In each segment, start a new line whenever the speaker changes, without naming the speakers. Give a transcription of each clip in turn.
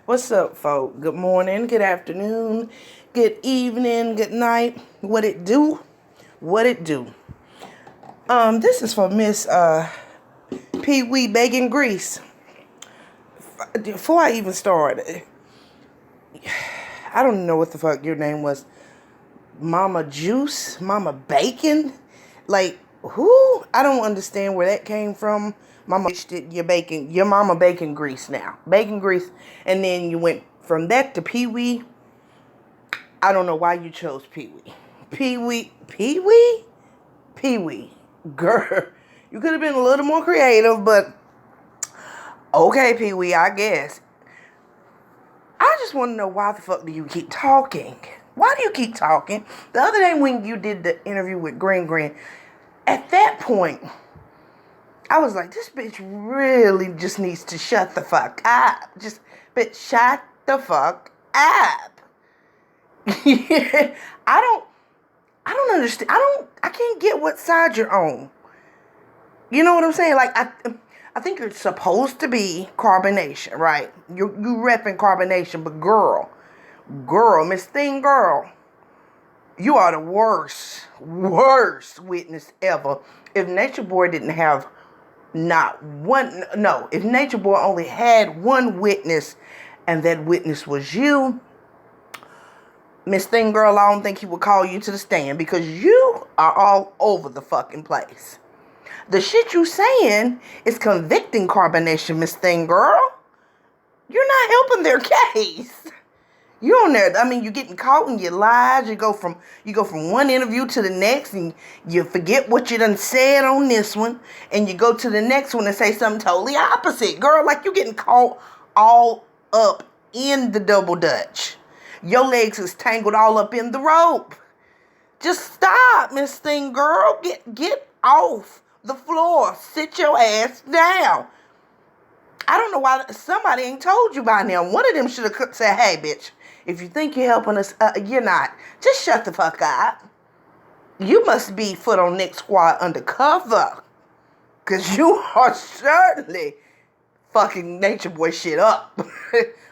What's up, folk? Good morning, good afternoon, good evening, good night. What it do? What it do? This is for Miss Pee Wee Bacon Grease. Before I even start, I don't know what the fuck your name was. Mama Juice? Mama Bacon? Like, who? I don't understand where that came from. Mama your mama bacon grease now. Bacon grease. And then you went from that to Pee Wee. I don't know why you chose Pee Wee. Pee Wee? Pee Wee? Pee Wee. Girl, you could have been a little more creative, but okay, Pee Wee, I guess. I just want to know, why the fuck do you keep talking? Why do you keep talking? The other day when you did the interview with Green, at that point, I was like, this bitch really just needs to shut the fuck up. Bitch, shut the fuck up. I don't understand. I can't get what side you're on. You know what I'm saying? Like, I think you're supposed to be carbonation, right? You repping carbonation, but girl, Miss Thing Girl, you are the worst witness ever. If Nature Boy didn't have if Nature Boy only had one witness, and that witness was you, Miss Thing Girl, I don't think he would call you to the stand, because you are all over the fucking place. The shit you saying is convicting carbonation, Miss Thing Girl. You're not helping their case. You on there, I mean, you're getting caught in your lies. You go from one interview to the next, and you forget what you done said on this one, and you go to the next one and say something totally opposite. Girl, like, you getting caught all up in the double dutch. Your legs is tangled all up in the rope. Just stop, Miss Thing Girl. Get off the floor. Sit your ass down. I don't know why somebody ain't told you by now. One of them should have said, hey, bitch, if you think you're helping us, you're not. Just shut the fuck up. You must be foot on neck squad undercover. Because you are certainly fucking Nature Boy shit up.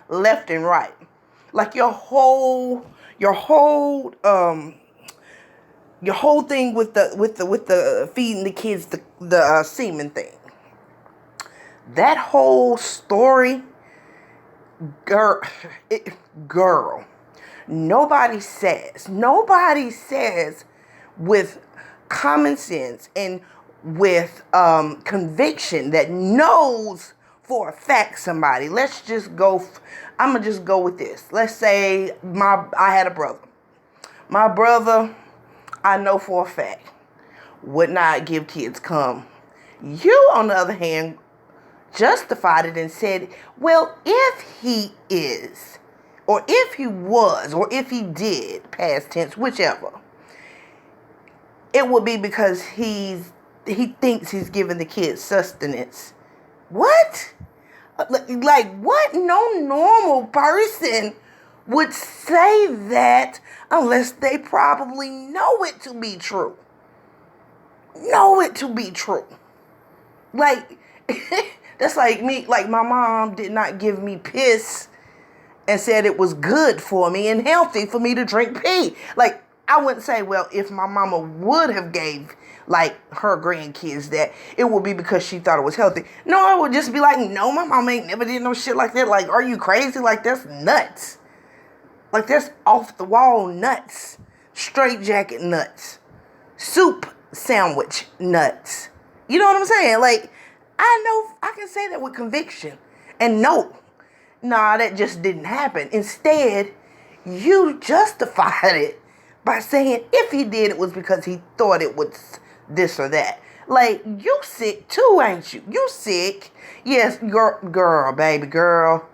Left and right. Like your whole thing with the feeding the kids the semen thing. That whole story, girl, nobody says with common sense and with conviction that knows for a fact somebody. Let's just go. I'm gonna just go with this. Let's say I had a brother. My brother, I know for a fact, would not give kids cum. You, on the other hand, justified it and said, well, if he is, or if he was, or if he did, past tense, whichever, it would be because he thinks he's giving the kids sustenance. What? Like, what? No normal person would say that unless they probably know it to be true. Like, that's like me, like my mom did not give me piss and said it was good for me and healthy for me to drink pee. Like, I wouldn't say, well, if my mama would have gave, like, her grandkids that, it would be because she thought it was healthy. No, I would just be like, no, my mama ain't never did no shit like that. Like, are you crazy? Like, that's nuts. Like, that's off the wall nuts. Straight jacket nuts. Soup sandwich nuts. You know what I'm saying? Like, I know I can say that with conviction. And no, nah, that just didn't happen. Instead, you justified it by saying if he did, it was because he thought it was this or that. Like, you sick too, ain't you? You sick. Yes, baby girl.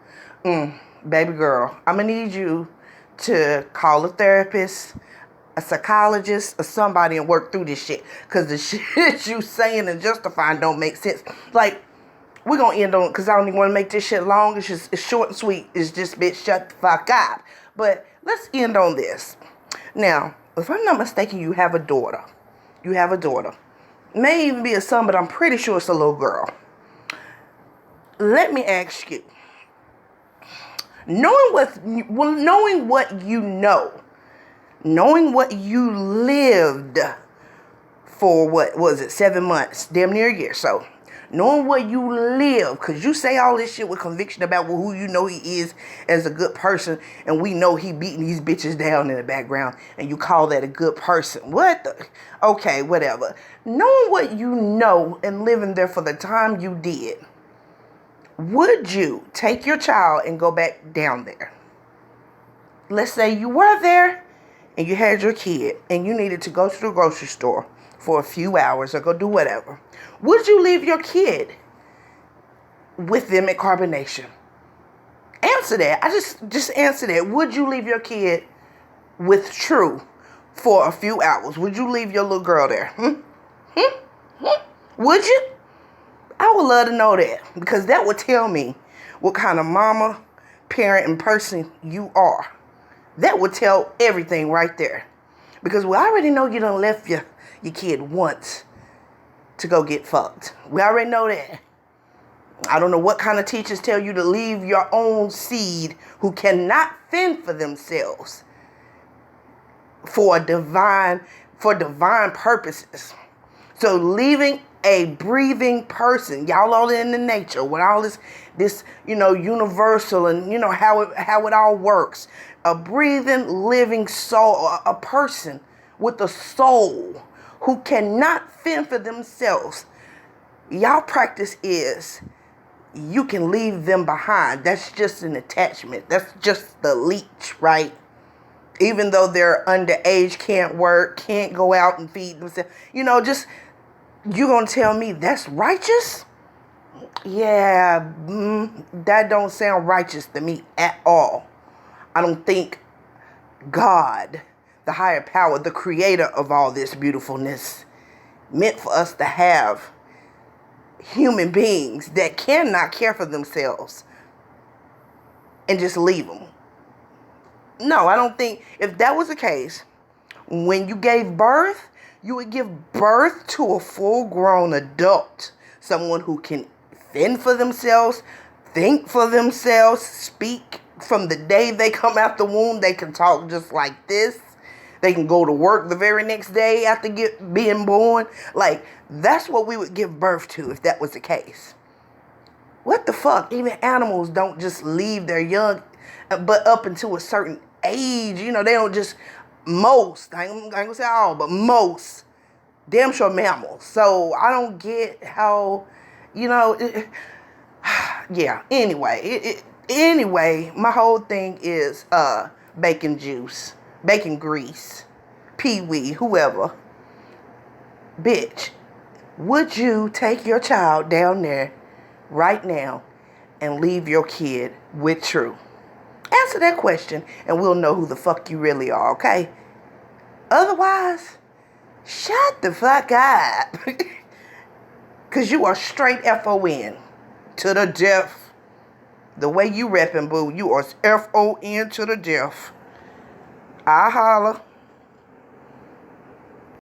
Baby girl, I'm going to need you to call a therapist, a psychologist, or somebody and work through this shit. Because the shit you saying and justifying don't make sense. Like, we're going to end on, because I don't even want to make this shit long. It's short and sweet. It's just, bitch, shut the fuck up. But let's end on this. Now, if I'm not mistaken, you have a daughter. May even be a son, but I'm pretty sure it's a little girl. Let me ask you. knowing what you know, knowing what you lived for, what was it, 7 months, damn near a year. So knowing what you live, because you say all this shit with conviction about who you know he is as a good person, and we know he beating these bitches down in the background, and you call that a good person. What the? Okay, whatever. Knowing what you know and living there for the time you did, would you take your child and go back down there? Let's say you were there and you had your kid and you needed to go to the grocery store for a few hours or go do whatever. Would you leave your kid with them at Carbonation? Answer that. I just answer that. Would you leave your kid with True for a few hours? Would you leave your little girl there? Would you? I would love to know that, because that would tell me what kind of mama, parent, and person you are. That would tell everything right there. Because we already know you done left your kid once to go get fucked. We already know that. I don't know what kind of teachers tell you to leave your own seed who cannot fend for themselves for divine purposes. So leaving a breathing person, y'all all in the nature with all this universal, and how it all works. A breathing, living soul, a person with a soul who cannot fend for themselves. Y'all practice is you can leave them behind. That's just an attachment. That's just the leech, right? Even though they're underage, can't work, can't go out and feed themselves. You gonna tell me that's righteous? Yeah, that don't sound righteous to me at all. I don't think God, the higher power, the creator of all this beautifulness, meant for us to have human beings that cannot care for themselves and just leave them. No, I don't think, if that was the case, when you gave birth, you would give birth to a full-grown adult, someone who can fend for themselves, think for themselves, speak. From the day they come out the womb, they can talk just like this. They can go to work the very next day after being born. Like, that's what we would give birth to if that was the case. What the fuck? Even animals don't just leave their young, but up until a certain age. They don't just, most, I ain't gonna say all, but most, damn sure mammals. So I don't get how, yeah, anyway, my whole thing is bacon juice, bacon grease, Pee Wee, whoever. Bitch, would you take your child down there right now and leave your kid with True? Answer that question and we'll know who the fuck you really are, okay? Otherwise, shut the fuck up. Because you are straight FON to the death. The way you reppin', boo, you are FON to the death. I holla.